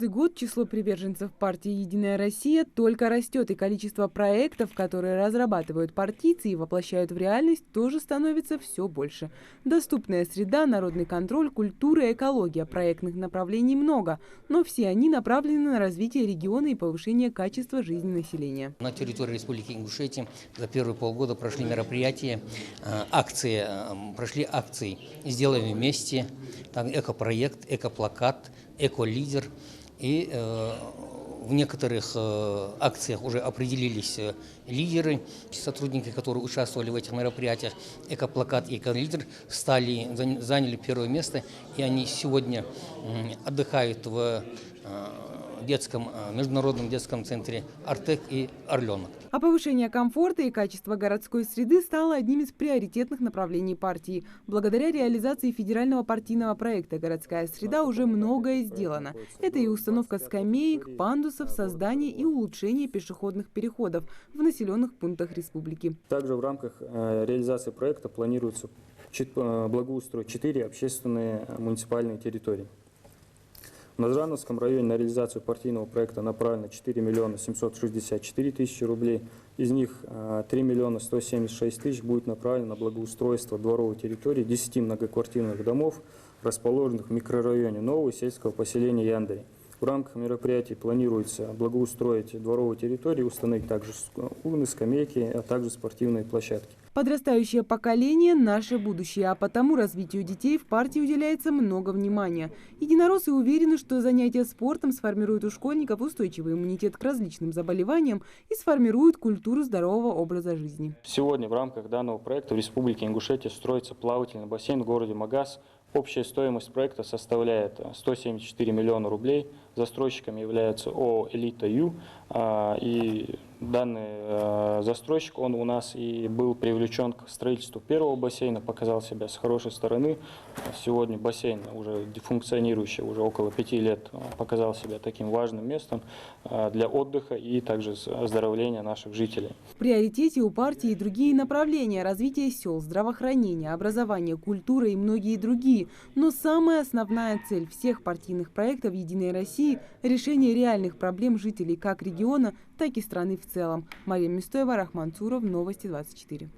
Каждый год число приверженцев партии «Единая Россия» только растет, и количество проектов, которые разрабатывают партийцы и воплощают в реальность, тоже становится все больше. Доступная среда, народный контроль, культура, экология. Проектных направлений много, но все они направлены на развитие региона и повышение качества жизни населения. На территории Республики Ингушетия за первые полгода прошли мероприятия, прошли акции «Сделаем вместе», там экопроект, экоплакат, эколидер. И в некоторых акциях уже определились лидеры, сотрудники, которые участвовали в этих мероприятиях. Экоплакат и эколидер заняли первое место, и они сегодня отдыхают в международном детском центре «Артек» и «Орленок». А повышение комфорта и качества городской среды стало одним из приоритетных направлений партии. Благодаря реализации федерального партийного проекта «Городская среда» уже многое сделано. Это и установка скамеек, пандусов, создание и улучшение пешеходных переходов в населенных пунктах республики. Также в рамках реализации проекта планируется благоустроить 4 общественные муниципальные территории. В Назрановском районе на реализацию партийного проекта направлено 4 миллиона 764 тысячи рублей. Из них 3 миллиона 176 тысяч будет направлено на благоустройство дворовой территории 10 многоквартирных домов, расположенных в микрорайоне нового сельского поселения Яндари. В рамках мероприятий планируется благоустроить дворовые территории, установить также урны, скамейки, а также спортивные площадки. Подрастающее поколение – наше будущее, а потому развитию детей в партии уделяется много внимания. Единороссы уверены, что занятия спортом сформируют у школьников устойчивый иммунитет к различным заболеваниям и сформируют культуру здорового образа жизни. Сегодня в рамках данного проекта в Республике Ингушетия строится плавательный бассейн в городе Магас. Общая стоимость проекта составляет 174 миллиона рублей. Застройщиком является ООО «Элита Ю». И данный застройщик, он у нас и был привлечен к строительству первого бассейна, показал себя с хорошей стороны. Сегодня бассейн, уже функционирующий уже около 5 лет, показал себя таким важным местом для отдыха и также оздоровления наших жителей. В приоритете у партии и другие направления – развитие сел, здравоохранение, образование, культура и многие другие. Но самая основная цель всех партийных проектов «Единой России» – решение реальных проблем жителей как региона, так и страны в целом. Мария Мистоева, Рахман Цуров, Новости 24.